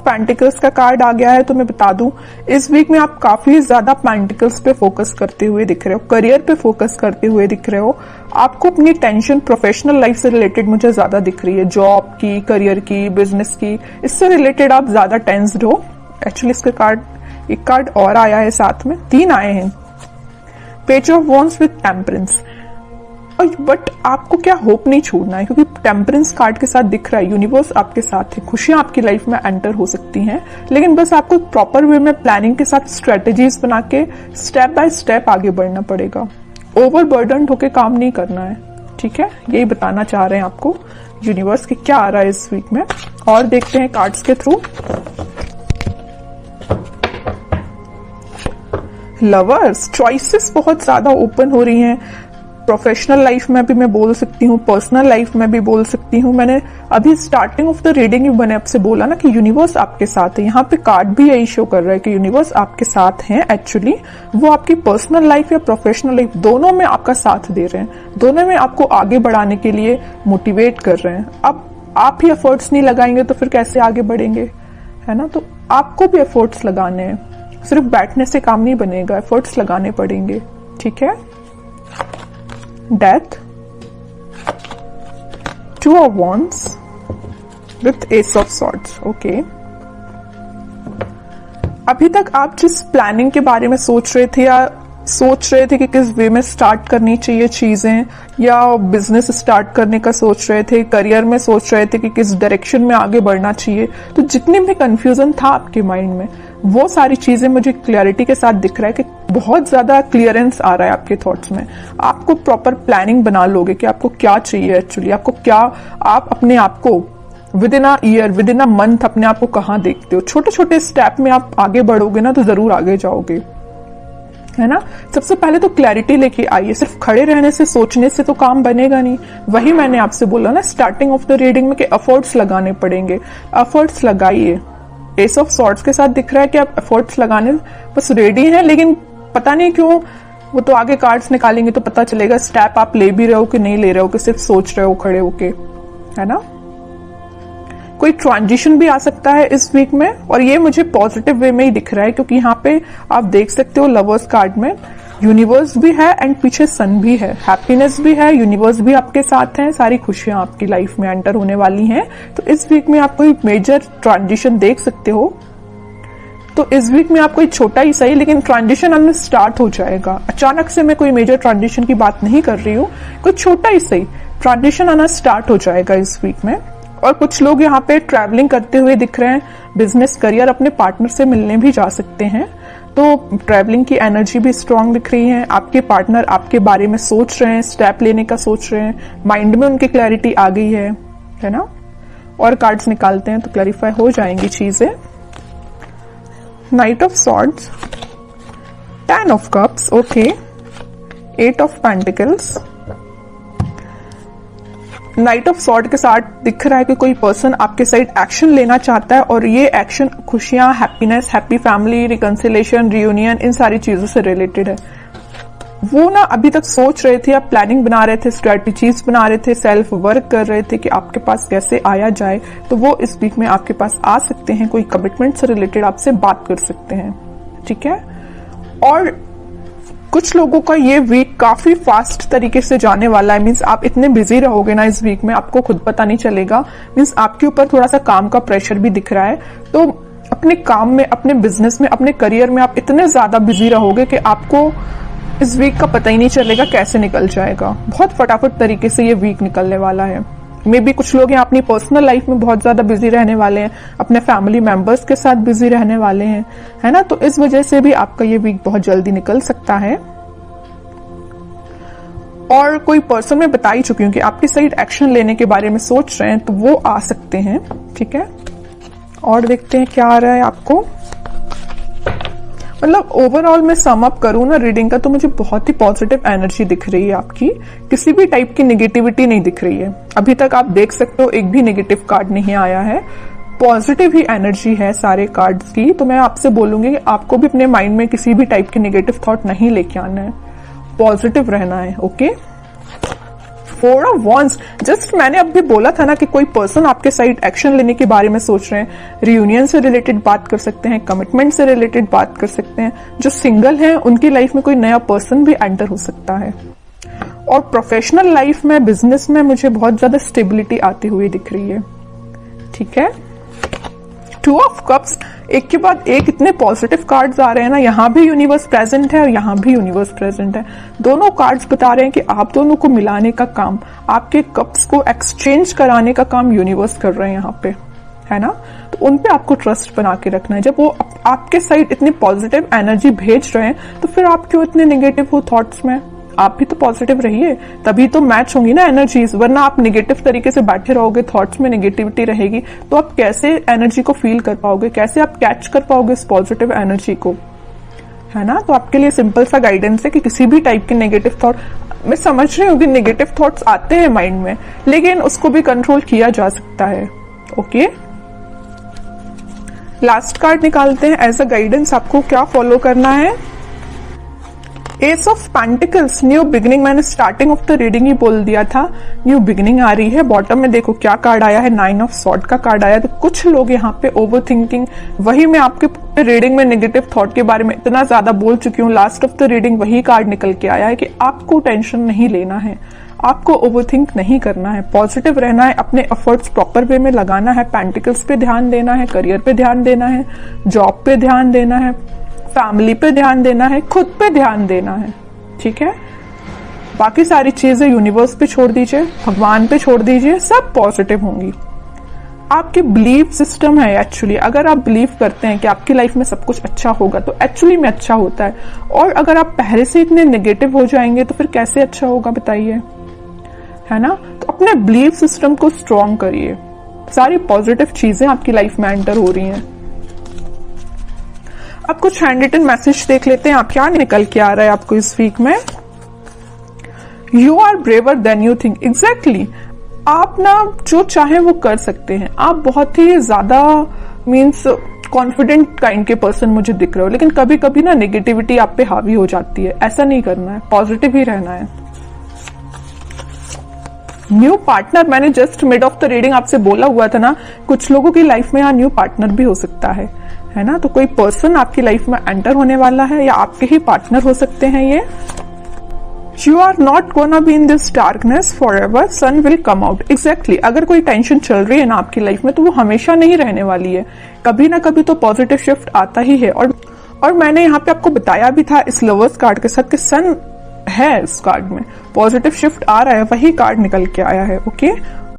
Of pentacles का card आ गया है। तो मैं बता दूं, इस वीक में आप काफी ज्यादा पेंटिकल्स पे फोकस करते हुए दिख रहे हो, करियर पे फोकस करते हुए दिख रहे हो। आपको अपनी टेंशन प्रोफेशनल लाइफ से रिलेटेड मुझे ज्यादा दिख रही है, जॉब की, करियर की, बिजनेस की, इससे रिलेटेड आप ज्यादा टेंस्ड हो। एक्चुअली इसके कार्ड, एक कार्ड और आया है साथ में, 3 आए हैं, page of wands with temperance. But आपको क्या होप नहीं छोड़ना है, क्योंकि टेम्परेंस कार्ड के साथ दिख रहा है यूनिवर्स आपके साथ है, खुशियां आपकी लाइफ में एंटर हो सकती हैं, लेकिन बस आपको प्रॉपर वे में प्लानिंग के साथ स्ट्रेटेजीज बना के स्टेप बाय स्टेप आगे बढ़ना पड़ेगा। ओवरबर्डन्ड होके काम नहीं करना है, ठीक है। यही बताना चाह रहे हैं आपको यूनिवर्स की क्या आ रहा है इस वीक में। और देखते हैं कार्ड्स के थ्रू। लवर्स, चॉइसेस बहुत ज्यादा ओपन हो रही हैं। प्रोफेशनल लाइफ में भी मैं बोल सकती हूँ, पर्सनल लाइफ में भी बोल सकती हूँ। मैंने अभी स्टार्टिंग ऑफ द रीडिंग मैंने आपसे बोला ना कि यूनिवर्स आपके साथ है। यहाँ पे कार्ड भी यही शो कर रहा है कि यूनिवर्स आपके साथ हैं। एक्चुअली वो आपकी पर्सनल लाइफ या प्रोफेशनल लाइफ दोनों में आपका साथ दे रहे हैं, दोनों में आपको आगे बढ़ाने के लिए मोटिवेट कर रहे हैं। अब आप ही एफर्ट्स नहीं लगाएंगे तो फिर कैसे आगे बढ़ेंगे, है ना। तो आपको भी एफर्ट्स लगाने हैं, सिर्फ बैठने से काम नहीं बनेगा, एफर्ट्स लगाने पड़ेंगे, ठीक है। Death, 2 of wands with S of swords. Okay, अभी तक आप जिस प्लानिंग के बारे में सोच रहे थे या सोच रहे थे कि किस वे में स्टार्ट करनी चाहिए चीजें, या बिजनेस स्टार्ट करने का सोच रहे थे, करियर में सोच रहे थे कि किस डायरेक्शन में आगे बढ़ना चाहिए, तो जितने भी कंफ्यूजन था आपके माइंड में, वो सारी चीजें मुझे क्लियरिटी के साथ दिख रहा है कि बहुत ज्यादा क्लियरेंस आ रहा है आपके थॉट्स में। आपको प्रॉपर प्लानिंग बना लोगे कि आपको क्या चाहिए एक्चुअली, आपको क्या, आप अपने आप को with in a year, with in a month अपने आप को कहाँ देखते हो। छोटे छोटे स्टेप में आप आगे बढ़ोगे ना तो जरूर आगे जाओगे, है ना। सबसे पहले तो क्लैरिटी लेके आइए, सिर्फ खड़े रहने से, सोचने से तो काम बनेगा नहीं। वही मैंने आपसे बोला ना स्टार्टिंग ऑफ द रीडिंग में कि एफर्ट्स लगाने पड़ेंगे, एफर्ट्स लगाइए। एस ऑफ सॉर्ड्स के साथ दिख रहा है कि आप एफर्ट्स लगाने बस रेडी हैं, लेकिन पता नहीं क्यों, वो तो आगे कार्ड्स निकालेंगे तो पता चलेगा स्टेप आप ले भी रहे हो कि नहीं ले रहे हो, कि सिर्फ सोच रहे हो खड़े होके, है ना। कोई ट्रांजिशन भी आ सकता है इस वीक में, और ये मुझे पॉजिटिव वे में ही दिख रहा है, क्योंकि यहाँ पे आप देख सकते हो लवर्स कार्ड में यूनिवर्स भी है एंड पीछे सन भी है, हैप्पीनेस भी है, यूनिवर्स भी आपके साथ है, सारी खुशियां आपकी लाइफ में एंटर होने वाली हैं। तो इस वीक में आप कोई मेजर ट्रांजिशन देख सकते हो। तो इस वीक में आप कोई छोटा ही सही, लेकिन ट्रांजिशन आना स्टार्ट हो जाएगा। अचानक से मैं कोई मेजर ट्रांजिशन की बात नहीं कर रही हूँ, कोई छोटा ही सही ट्रांजिशन आना स्टार्ट हो जाएगा इस वीक में। और कुछ लोग यहाँ पे ट्रैवलिंग करते हुए दिख रहे हैं, बिजनेस करियर, अपने पार्टनर से मिलने भी जा सकते हैं, तो ट्रैवलिंग की एनर्जी भी स्ट्रांग दिख रही है। आपके पार्टनर आपके बारे में सोच रहे हैं, स्टेप लेने का सोच रहे हैं, माइंड में उनकी क्लैरिटी आ गई है ना। और कार्ड्स निकालते हैं तो क्लैरिफाई हो जाएंगी चीजें। Night of swords, 10 of cups, okay, 8 of pentacles. Night of sword के साथ दिख रहा है कि कोई पर्सन आपके साइड एक्शन लेना चाहता है, और ये एक्शन खुशियां, happiness, happy family, reconciliation, reunion, इन सारी चीजों से रिलेटेड है। वो ना अभी तक सोच रहे थे, आप प्लानिंग बना रहे थे, स्ट्रेटेजीज बना रहे थे, सेल्फ वर्क कर रहे थे कि आपके पास कैसे आया जाए, तो वो इस वीक में आपके पास आ सकते हैं, कोई कमिटमेंट से रिलेटेड आपसे बात कर सकते हैं, ठीक है। और कुछ लोगों का ये वीक काफी फास्ट तरीके से जाने वाला है, मीन्स आप इतने बिजी रहोगे ना इस वीक में, आपको खुद पता नहीं चलेगा। मीन्स आपके ऊपर थोड़ा सा काम का प्रेशर भी दिख रहा है, तो अपने काम में, अपने बिजनेस में, अपने करियर में आप इतने ज्यादा बिजी रहोगे कि आपको इस वीक का पता ही नहीं चलेगा कैसे निकल जाएगा। बहुत फटाफट तरीके से ये वीक निकलने वाला है। मे बी कुछ लोग यहाँ अपनी पर्सनल लाइफ में बहुत ज्यादा बिजी रहने वाले हैं, अपने फैमिली मेंबर्स के साथ बिजी रहने वाले हैं, है ना। तो इस वजह से भी आपका ये वीक बहुत जल्दी निकल सकता है। और कोई पर्सन मैं बता ही चुकी हूँ कि आपकी साइड एक्शन लेने के बारे में सोच रहे हैं, तो वो आ सकते हैं, ठीक है। और देखते हैं क्या आ रहा है आपको। मतलब ओवरऑल मैं सम अप करूं ना रीडिंग का, तो मुझे बहुत ही पॉजिटिव एनर्जी दिख रही है आपकी, किसी भी टाइप की नेगेटिविटी नहीं दिख रही है। अभी तक आप देख सकते हो एक भी नेगेटिव कार्ड नहीं आया है, पॉजिटिव ही एनर्जी है सारे कार्ड्स की। तो मैं आपसे बोलूंगी कि आपको भी अपने माइंड में किसी भी टाइप के नेगेटिव थॉट नहीं लेके आना है, पॉजिटिव रहना है, ओके। 4 ऑफ वॉन्ड्स, जस्ट मैंने अभी बोला था ना कि कोई पर्सन आपके साइड एक्शन लेने के बारे में सोच रहे हैं। रियूनियन से रिलेटेड बात कर सकते हैं, कमिटमेंट से रिलेटेड बात कर सकते हैं। जो सिंगल हैं उनकी लाइफ में कोई नया पर्सन भी एंटर हो सकता है। और प्रोफेशनल लाइफ में, बिजनेस में मुझे बहुत ज्यादा स्टेबिलिटी आती हुई दिख रही है। ठीक है, 2 ऑफ कप्स, एक के बाद एक इतने पॉजिटिव कार्ड्स आ रहे हैं ना। यहां भी यूनिवर्स प्रेजेंट है और यहां भी यूनिवर्स प्रेजेंट है। दोनों कार्ड्स बता रहे हैं कि आप दोनों को मिलाने का काम, आपके कप्स को एक्सचेंज कराने का काम यूनिवर्स कर रहे हैं यहाँ पे, है ना। तो उन पे आपको ट्रस्ट बना के रखना है। जब वो आपके साइड इतनी पॉजिटिव एनर्जी भेज रहे हैं तो फिर आप क्यों इतने नेगेटिव हो थॉट्स में। आप भी तो पॉजिटिव रहिए, तभी तो मैच होंगी ना एनर्जीज। वरना आप नेगेटिव तरीके से बैठे रहोगे, थॉट्स में नेगेटिविटी रहेगी, तो आप कैसे एनर्जी को फील कर पाओगे, कैसे आप कैच कर पाओगे इस पॉजिटिव एनर्जी को, है ना। तो आपके लिए सिंपल सा गाइडेंस है कि किसी भी टाइप के नेगेटिव थॉट, मैं समझ रही हूँ कि नेगेटिव थॉट्स आते हैं माइंड में, लेकिन उसको भी कंट्रोल किया जा सकता है। ओके, लास्ट कार्ड निकालते हैं एज अ गाइडेंस, आपको क्या फॉलो करना है। S of pentacles, new beginning. मैंने स्टार्टिंग ऑफ द रीडिंग ही बोल दिया था न्यू बिगिनिंग आ रही है। बॉटम में देखो क्या कार्ड आया है, 9 ऑफ सॉर्ड का कार्ड आया है। तो कुछ लोग यहाँ पे ओवर थिंकिंग, वही मैं आपके रीडिंग में नेगेटिव थॉट के बारे में इतना ज्यादा बोल चुकी हूँ, लास्ट ऑफ द रीडिंग वही कार्ड निकल के आया है कि आपको टेंशन नहीं लेना है, आपको ओवरथिंक नहीं करना है, पॉजिटिव रहना है, अपने एफर्ट्स प्रॉपर वे में लगाना है, पेंटिकल्स पे ध्यान देना है, करियर पे ध्यान देना है, जॉब पे ध्यान देना है, फैमिली पे ध्यान देना है, खुद पे ध्यान देना है। ठीक है, बाकी सारी चीजें यूनिवर्स पे छोड़ दीजिए, भगवान पे छोड़ दीजिए, सब पॉजिटिव होंगी। आपकी बिलीफ सिस्टम है एक्चुअली। अगर आप बिलीव करते हैं कि आपकी लाइफ में सब कुछ अच्छा होगा तो एक्चुअली में अच्छा होता है। और अगर आप पहले से इतने नेगेटिव हो जाएंगे तो फिर कैसे अच्छा होगा बताइए, है ना। तो अपने बिलीफ सिस्टम को स्ट्रॉन्ग करिए, सारी पॉजिटिव चीजें आपकी लाइफ में एंटर हो रही हैं। अब कुछ हैंड रिटन मैसेज देख लेते हैं, आप क्या निकल के आ रहा है आपको इस वीक में। You are braver than you think. Exactly, आप ना जो चाहे वो कर सकते हैं। आप बहुत ही ज्यादा मीन्स कॉन्फिडेंट काइंड के पर्सन मुझे दिख रहे हो, लेकिन कभी कभी ना नेगेटिविटी आप पे हावी हो जाती है। ऐसा नहीं करना है, पॉजिटिव ही रहना है। न्यू पार्टनर, मैंने just mid of the reading आपसे बोला हुआ था ना, कुछ लोगों की लाइफ में यहाँ न्यू पार्टनर भी हो सकता है ना। तो कोई पर्सन आपकी लाइफ में एंटर होने वाला है या आपके ही पार्टनर हो सकते हैं ये। You are not gonna be in this darkness for ever, sun will come out. Exactly, अगर कोई टेंशन चल रही है ना आपकी लाइफ में तो वो हमेशा नहीं रहने वाली है, कभी ना कभी तो पॉजिटिव शिफ्ट आता ही है। और मैंने यहाँ पे आपको बताया भी था इस लवर्स कार्ड के साथ कि सन है इस कार्ड में, पॉजिटिव शिफ्ट आ रहा है, वही कार्ड निकल के आया है। ओके,